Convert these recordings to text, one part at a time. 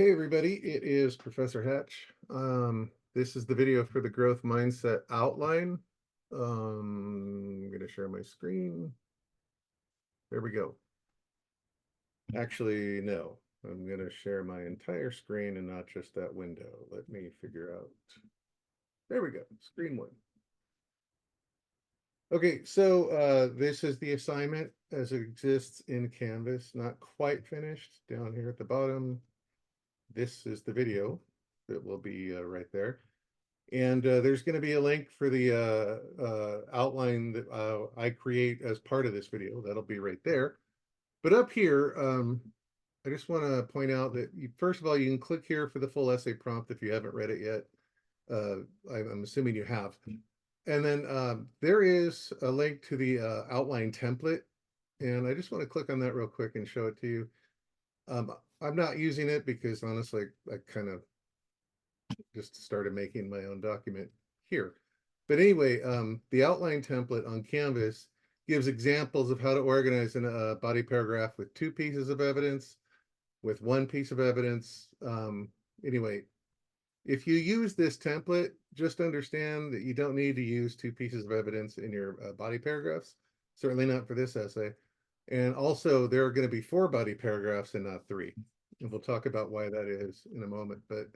Hey everybody, it is Professor Hatch. This is the video for the growth mindset outline. I'm going to share my screen. There we go. Actually, no, I'm going to share my entire screen and not just that window. Let me figure out. There we go, screen one. Okay, so this is the assignment as it exists in Canvas, not quite finished down here at the bottom. This is the video that will be right there. And there's going to be a link for the outline that I create as part of this video. That'll be right there. But up here, I just want to point out that first of all, you can click here for the full essay prompt if you haven't read it yet. I'm assuming you have. And then there is a link to the outline template. And I just want to click on that real quick and show it to you. I'm not using it because honestly, I kind of just started making my own document here. But anyway, the outline template on Canvas gives examples of how to organize a body paragraph with 2 pieces of evidence, with 1 piece of evidence. Anyway, if you use this template, just understand that you don't need to use 2 pieces of evidence in your body paragraphs, certainly not for this essay. And also, there are going to be 4 body paragraphs and not 3. And we'll talk about why that is in a moment. But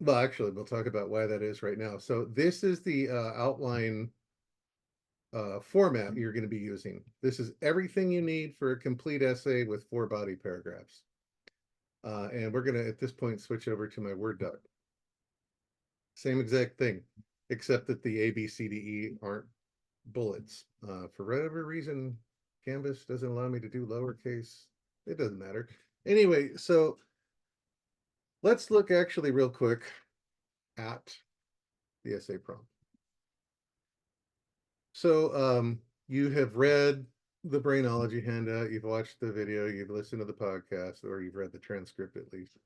well, actually, we'll talk about why that is right now. So this is the outline format you're going to be using. This is everything you need for a complete essay with 4 body paragraphs. And we're going to, at this point, switch over to my Word doc. Same exact thing, except that the A, B, C, D, E aren't bullets. For whatever reason, Canvas doesn't allow me to do lowercase. It doesn't matter. Anyway, so let's look actually real quick at the essay prompt. So you have read the Brainology handout, you've watched the video, you've listened to the podcast, or you've read the transcript at least,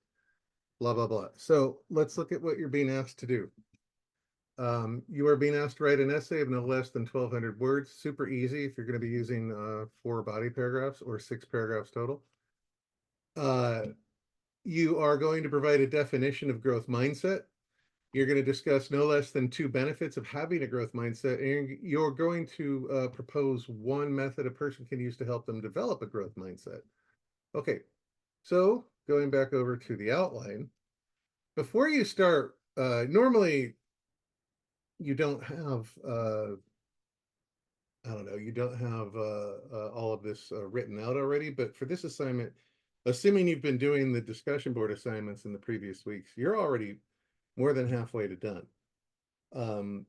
blah, blah, blah. So let's look at what you're being asked to do. You are being asked to write an essay of no less than 1,200 words. Super easy if you're going to be using 4 body paragraphs or 6 paragraphs total. You are going to provide a definition of growth mindset. You're going to discuss no less than 2 benefits of having a growth mindset, and you're going to propose 1 method a person can use to help them develop a growth mindset. Okay, so going back over to the outline, before you start, normally you don't have, I don't know, you don't have all of this written out already, but for this assignment, assuming you've been doing the discussion board assignments in the previous weeks, you're already more than halfway to done. And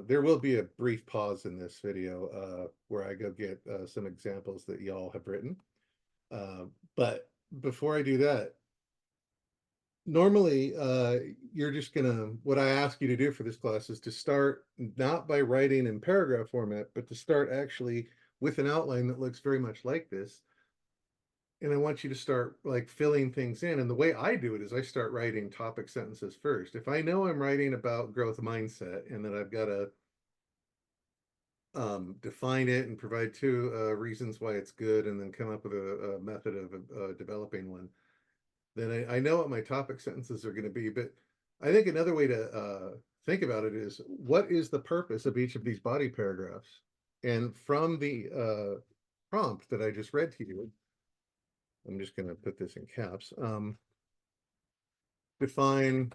there will be a brief pause in this video where I go get some examples that y'all have written. But before I do that, normally you're just what I ask you to do for this class is to start not by writing in paragraph format, but to start actually with an outline that looks very much like this. And I want you to start like filling things in. And the way I do it is I start writing topic sentences first. If I know I'm writing about growth mindset and that I've got to define it and provide 2 reasons why it's good and then come up with a method of developing one, then I know what my topic sentences are going to be. But I think another way to think about it is, what is the purpose of each of these body paragraphs? And from the prompt that I just read to you, I'm just going to put this in caps. Define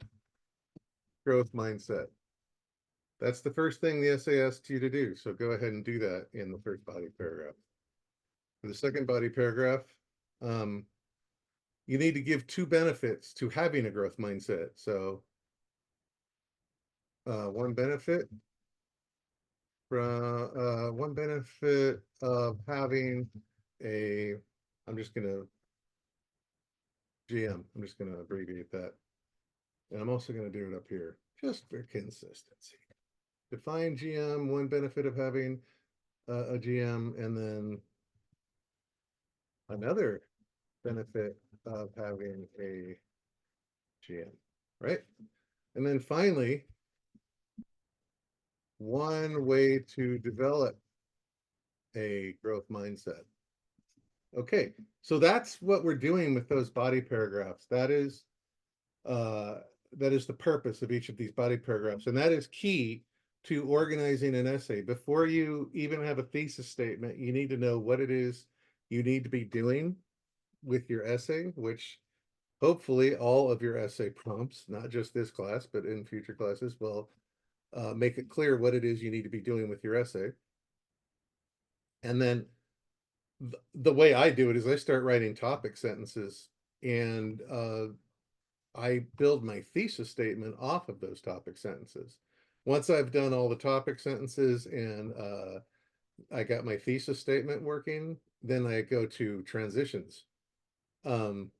growth mindset. That's the first thing the essay asks you to do. So go ahead and do that in the first body paragraph. For the second body paragraph, you need to give 2 benefits to having a growth mindset. So 1 benefit of having a, I'm just going to GM. I'm just going to abbreviate that. And I'm also going to do it up here just for consistency. Define GM, 1 benefit of having a GM, and then another benefit of having a GM, right? And then finally, 1 way to develop a growth mindset. Okay, so that's what we're doing with those body paragraphs. Uh, that is the purpose of each of these body paragraphs, and that is key to organizing an essay. Before you even have a thesis statement, you need to know what it is you need to be doing with your essay, which hopefully all of your essay prompts, not just this class, but in future classes, will make it clear what it is you need to be doing with your essay. And then the way I do it is I start writing topic sentences, and I build my thesis statement off of those topic sentences. Once I've done all the topic sentences and I got my thesis statement working, then I go to transitions. Um,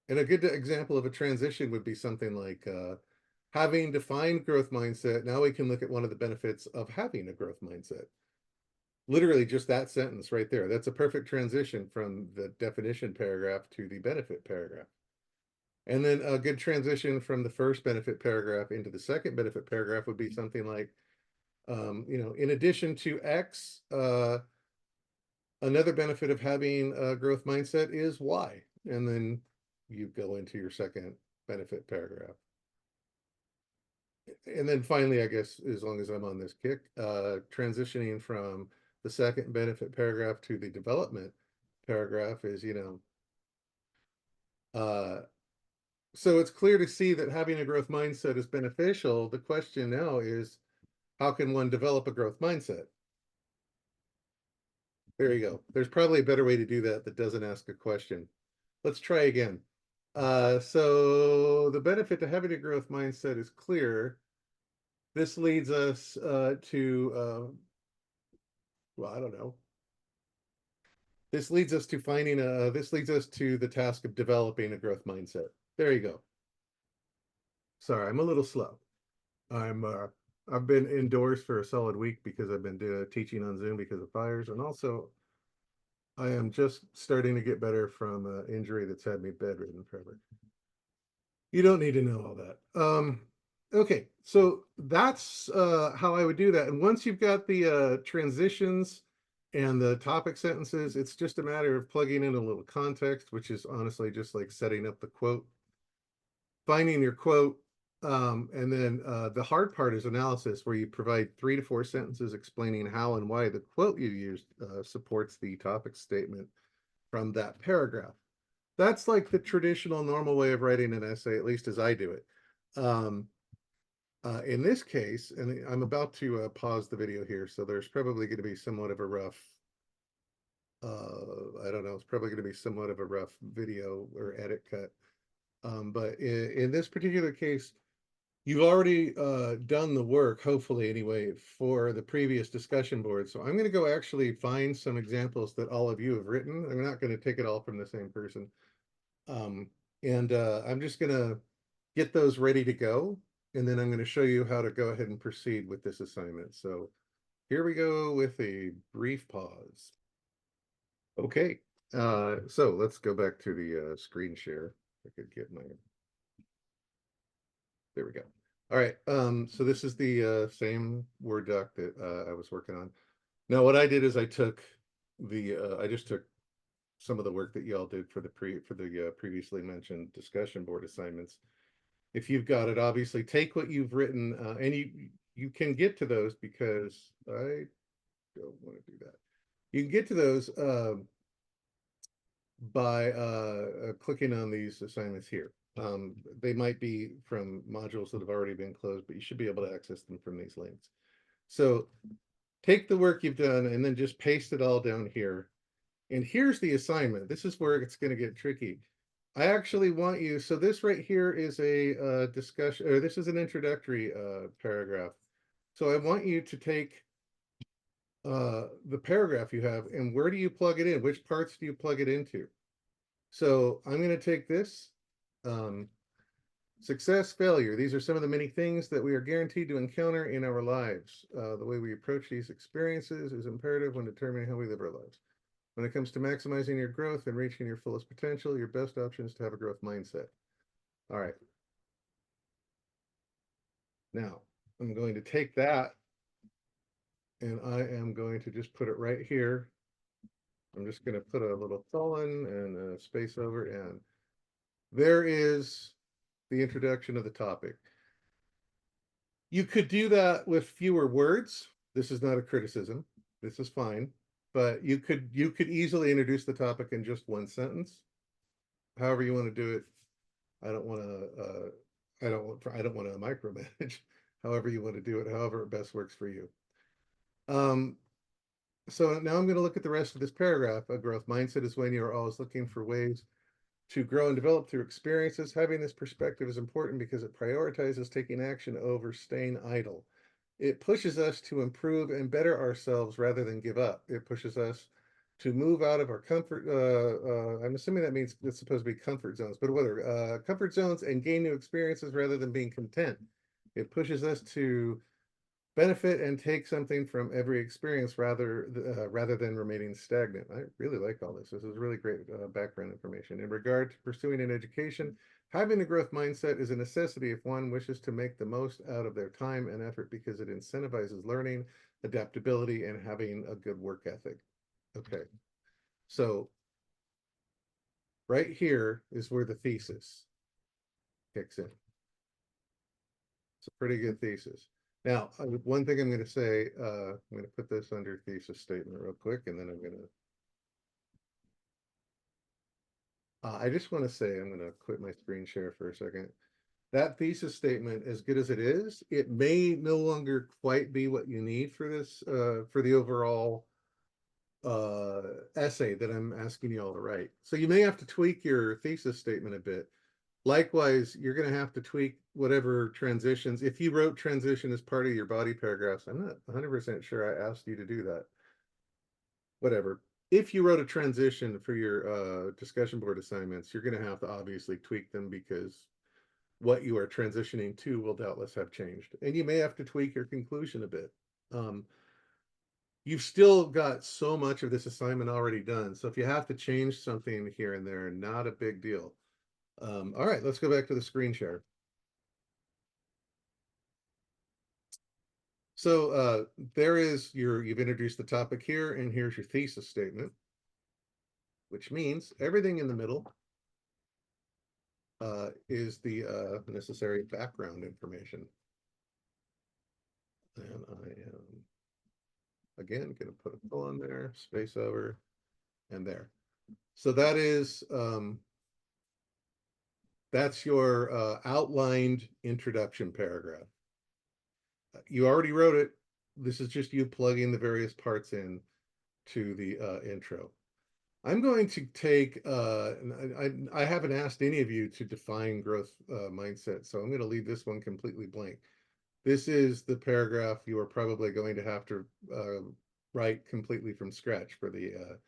and a good example of a transition would be something like having defined growth mindset. Now we can look at one of the benefits of having a growth mindset. Literally just that sentence right there. That's a perfect transition from the definition paragraph to the benefit paragraph. And then a good transition from the first benefit paragraph into the second benefit paragraph would be something like, in addition to X, another benefit of having a growth mindset is Y. And then you go into your second benefit paragraph. And then finally, I guess, as long as I'm on this kick, transitioning from the second benefit paragraph to the development paragraph is, uh, so it's clear to see that having a growth mindset is beneficial. The question now is, how can one develop a growth mindset? There you go. There's probably a better way to do that that doesn't ask a question. Let's try again. So the benefit to having a growth mindset is clear. This leads us well, I don't know. This leads us to the task of developing a growth mindset. There you go. Sorry, I'm a little slow. I've been indoors for a solid week because I've been teaching on Zoom because of fires, and also I am just starting to get better from an injury that's had me bedridden forever. You don't need to know all that. Okay, so that's how I would do that. And once you've got the transitions and the topic sentences, it's just a matter of plugging in a little context, which is honestly just like setting up the quote, finding your quote, and then the hard part is analysis, where you provide 3 to 4 sentences explaining how and why the quote you used supports the topic statement from that paragraph. That's like the traditional normal way of writing an essay, at least as I do it. Um, in this case, and I'm about to pause the video here, so there's probably going to be somewhat of a rough, I don't know, it's probably going to be somewhat of a rough video or edit cut. But in this particular case, you've already done the work, hopefully anyway, for the previous discussion board. So I'm going to go actually find some examples that all of you have written. I'm not going to take it all from the same person. Um, and I'm just going to get those ready to go. And then I'm going to show you how to go ahead and proceed with this assignment. So here we go with a brief pause. Okay, so let's go back to the screen share. I could get my, there we go. All right, so this is the same Word doc that I was working on. Now what I did is I took I just took some of the work that y'all did for the previously mentioned discussion board assignments. If you've got it, obviously take what you've written, and you can get to those, because I don't want to do that. You can get to those by clicking on these assignments here. They might be from modules that have already been closed, but you should be able to access them from these links. So take the work you've done and then just paste it all down here. And here's the assignment. This is where it's going to get tricky. I actually want you, so this right here is a discussion, or this is an introductory paragraph. So I want you to take the paragraph you have, and where do you plug it in? Which parts do you plug it into? So I'm going to take this, success, failure. These are some of the many things that we are guaranteed to encounter in our lives. The way we approach these experiences is imperative when determining how we live our lives. When it comes to maximizing your growth and reaching your fullest potential, your best option is to have a growth mindset. All right. Now, I'm going to take that and I am going to just put it right here I'm just going to put a little colon and a space over, and there is the introduction of the topic. You could do that with fewer words. This is not a criticism. This is fine. But you could easily introduce the topic in just one sentence. However you want to do it. I don't want to I don't want to micromanage. However you want to do it, however it best works for you. Um, so now I'm going to look at the rest of this paragraph. A growth mindset is when you're always looking for ways to grow and develop through experiences. Having this perspective is important because it prioritizes taking action over staying idle. It pushes us to improve and better ourselves rather than give up. It pushes us to move out of our comfort. I'm assuming that means it's supposed to be comfort zones, but whether comfort zones and gain new experiences rather than being content. It pushes us to benefit and take something from every experience rather than remaining stagnant. I really like all this. This is really great background information. In regard to pursuing an education, having a growth mindset is a necessity if one wishes to make the most out of their time and effort because it incentivizes learning, adaptability, and having a good work ethic. Okay, so right here is where the thesis kicks in. It's a pretty good thesis. Now, one thing I'm going to say, I'm going to put this under thesis statement real quick, and then I'm going to, I just want to say, I'm going to quit my screen share for a second. That thesis statement, as good as it is, it may no longer quite be what you need for this, for the overall essay that I'm asking you all to write. So you may have to tweak your thesis statement a bit. Likewise, you're going to have to tweak whatever transitions. If you wrote transition as part of your body paragraphs, I'm not 100% sure I asked you to do that. Whatever. If you wrote a transition for your discussion board assignments, you're going to have to obviously tweak them because what you are transitioning to will doubtless have changed. And you may have to tweak your conclusion a bit. Um, you've still got so much of this assignment already done. So if you have to change something here and there, not a big deal. All right, let's go back to the screen share. So there is you've introduced the topic here, and here's your thesis statement, which means everything in the middle is the necessary background information. And I am, again, going to put a colon there, space over, and there. So that's your outlined introduction paragraph. You already wrote it. This is just you plugging the various parts in to the intro. I'm going to take, I haven't asked any of you to define growth mindset, so I'm going to leave this one completely blank. This is the paragraph you are probably going to have to write completely from scratch for the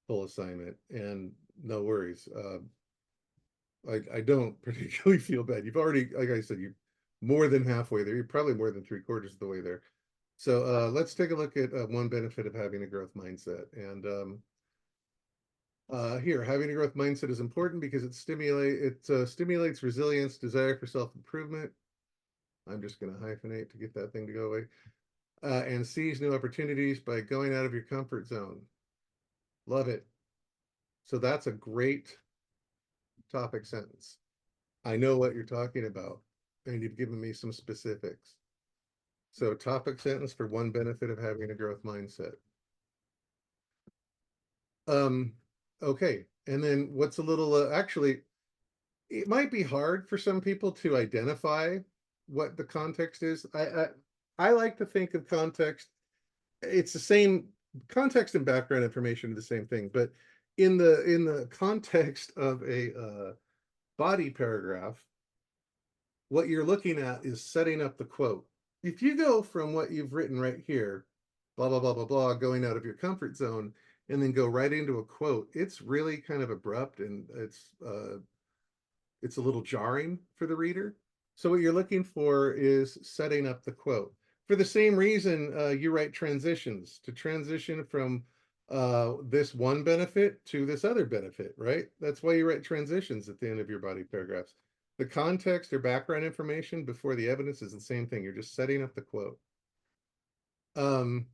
full assignment, and no worries. I don't particularly feel bad. You've already, like I said, you're more than halfway there. You're probably more than 3/4 of the way there. So let's take a look at one benefit of having a growth mindset. And here, having a growth mindset is important because it stimulates resilience, desire for self-improvement. I'm just going to hyphenate to get that thing to go away. And seize new opportunities by going out of your comfort zone. Love it. So that's a great topic sentence. I know what you're talking about, and you've given me some specifics. So topic sentence for one benefit of having a growth mindset. Um, okay. And then what's a little, actually, it might be hard for some people to identify what the context is. I like to think of context. It's the same context and background information are the same thing, but in the context of a body paragraph, what you're looking at is setting up the quote. If you go from what you've written right here, blah blah blah blah blah, going out of your comfort zone, and then go right into a quote, it's really kind of abrupt and it's a little jarring for the reader. So what you're looking for is setting up the quote. For the same reason, you write transitions to transition from this one benefit to this other benefit, right? That's why you write transitions at the end of your body paragraphs. The context or background information before the evidence is the same thing. You're just setting up the quote. Um,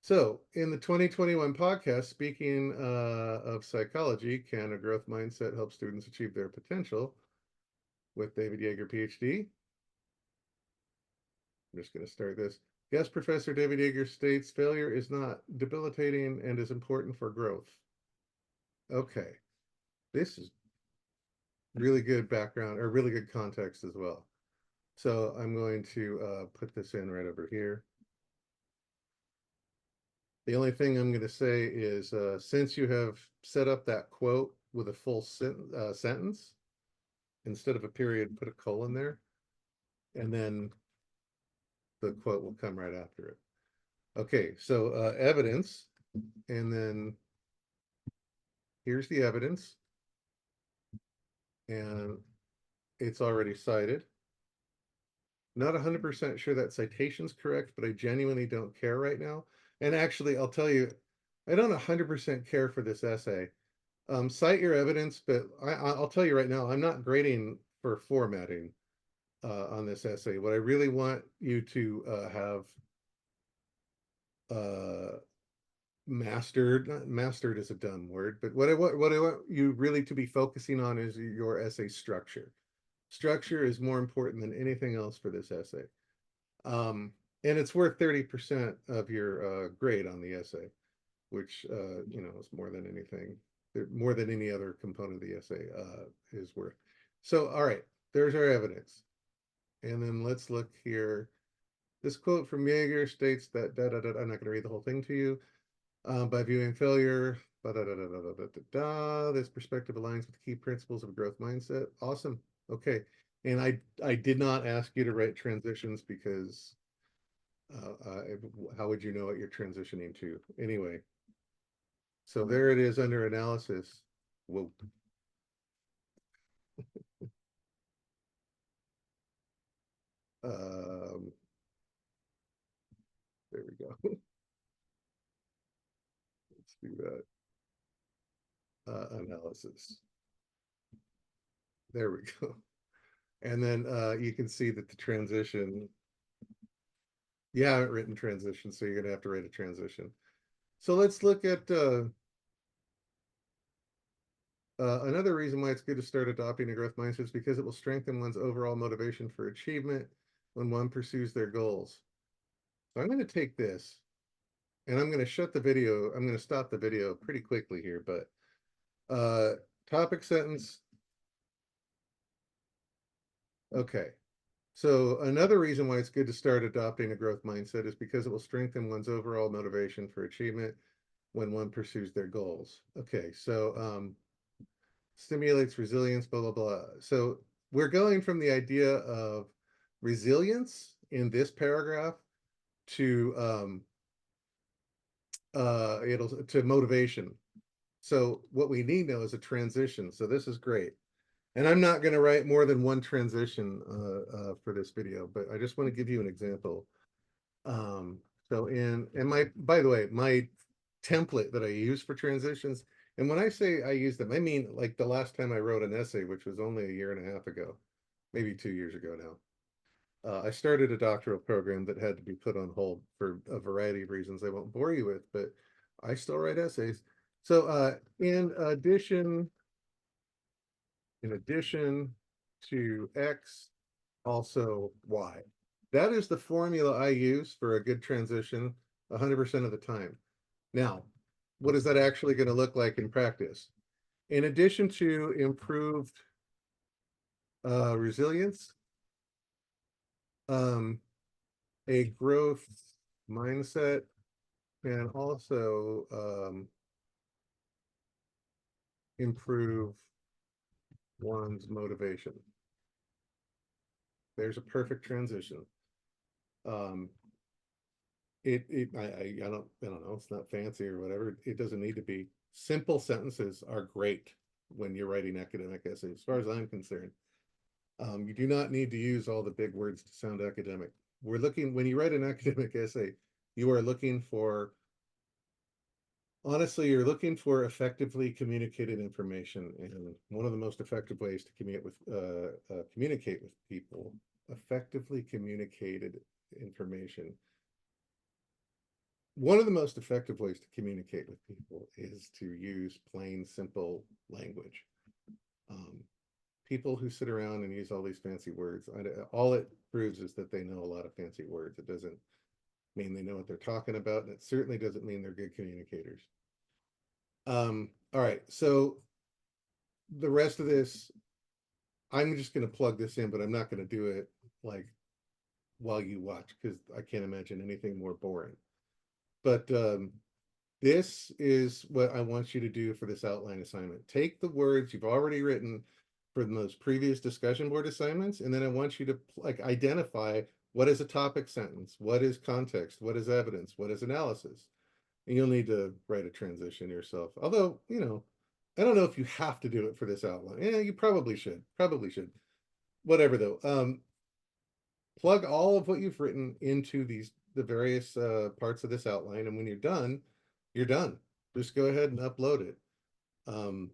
So, in the 2021 podcast, speaking of psychology, can a growth mindset help students achieve their potential? With David Yeager, PhD. I'm just going to start this. Yes, Professor David Yeager states failure is not debilitating and is important for growth. Okay, this is really good background or really good context as well. So I'm going to put this in right over here. The only thing I'm going to say is since you have set up that quote with a full sentence, instead of a period, put a colon there, and then the quote will come right after it. Okay, so evidence, and then here's the evidence, and it's already cited. Not 100% sure that citation's correct, but I genuinely don't care right now. And actually, I'll tell you, I don't 100% care for this essay. Cite your evidence, but I'll tell you right now, I'm not grading for formatting on this essay. What I really want you to have uh, mastered, not mastered is a dumb word, but what I want you really to be focusing on is your essay structure. Structure is more important than anything else for this essay. And it's worth 30% of your grade on the essay, which is more than anything, more than any other component of the essay is worth. So, all right, there's our evidence. And then let's look here. This quote from Yeager states that, I'm not going to read the whole thing to you. By viewing failure, this perspective aligns with key principles of growth mindset. Awesome. Okay. And I did not ask you to write transitions because how would you know what you're transitioning to? Anyway, so there it is under analysis. Whoa. Um, there we go. Let's do that. Analysis. There we go. And then you can see that the transition, you haven't written transition, so you're going to have to write a transition. So let's look at another reason why it's good to start adopting a growth mindset is because it will strengthen one's overall motivation for achievement when one pursues their goals. So I'm going to take this and I'm going to shut the video. I'm going to stop the video pretty quickly here, but topic sentence. Okay. So another reason why it's good to start adopting a growth mindset is because it will strengthen one's overall motivation for achievement when one pursues their goals. Okay. So stimulates resilience, blah, blah, blah. So we're going from the idea of resilience in this paragraph to to motivation. So what we need now is a transition. So this is great. And I'm not going to write more than one transition for this video, but I just want to give you an example. So and my, by the way, my template that I use for transitions, and when I say I use them, I mean like the last time I wrote an essay, which was only a year and a half ago, maybe 2 years ago now. I started a doctoral program that had to be put on hold for a variety of reasons I won't bore you with, but I still write essays. So in addition to X, also Y. That is the formula I use for a good transition 100% of the time. Now, what is that actually going to look like in practice? In addition to improved resilience, um, a growth mindset can also improve one's motivation. There's a perfect transition. Um, I don't know, it's not fancy or whatever. It doesn't need to be. Simple sentences are great when you're writing academic essays, as far as I'm concerned. You do not need to use all the big words to sound academic. We're looking, when you write an academic essay, you are looking for, honestly, you're looking for effectively communicated information. And one of the most effective ways to communicate with people, effectively communicated information, one of the most effective ways to communicate with people is to use plain, simple language. Um, People who sit around and use all these fancy words, all it proves is that they know a lot of fancy words. It doesn't mean they know what they're talking about, and it certainly doesn't mean they're good communicators. All right, so the rest of this, I'm just going to plug this in, but I'm not going to do it like while you watch because I can't imagine anything more boring. But this is what I want you to do for this outline assignment. Take the words you've already written from those previous discussion board assignments, and then I want you to like identify what is a topic sentence, what is context, what is evidence, what is analysis. And you'll need to write a transition yourself. Although, you know, I don't know if you have to do it for this outline. Yeah, you probably should. Probably should. Whatever though. Plug all of what you've written into the various parts of this outline, and when you're done, you're done. Just go ahead and upload it. Um,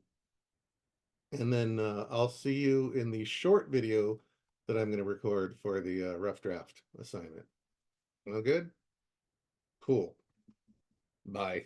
and then I'll see you in the short video that I'm going to record for the rough draft assignment. All good? Cool. Bye.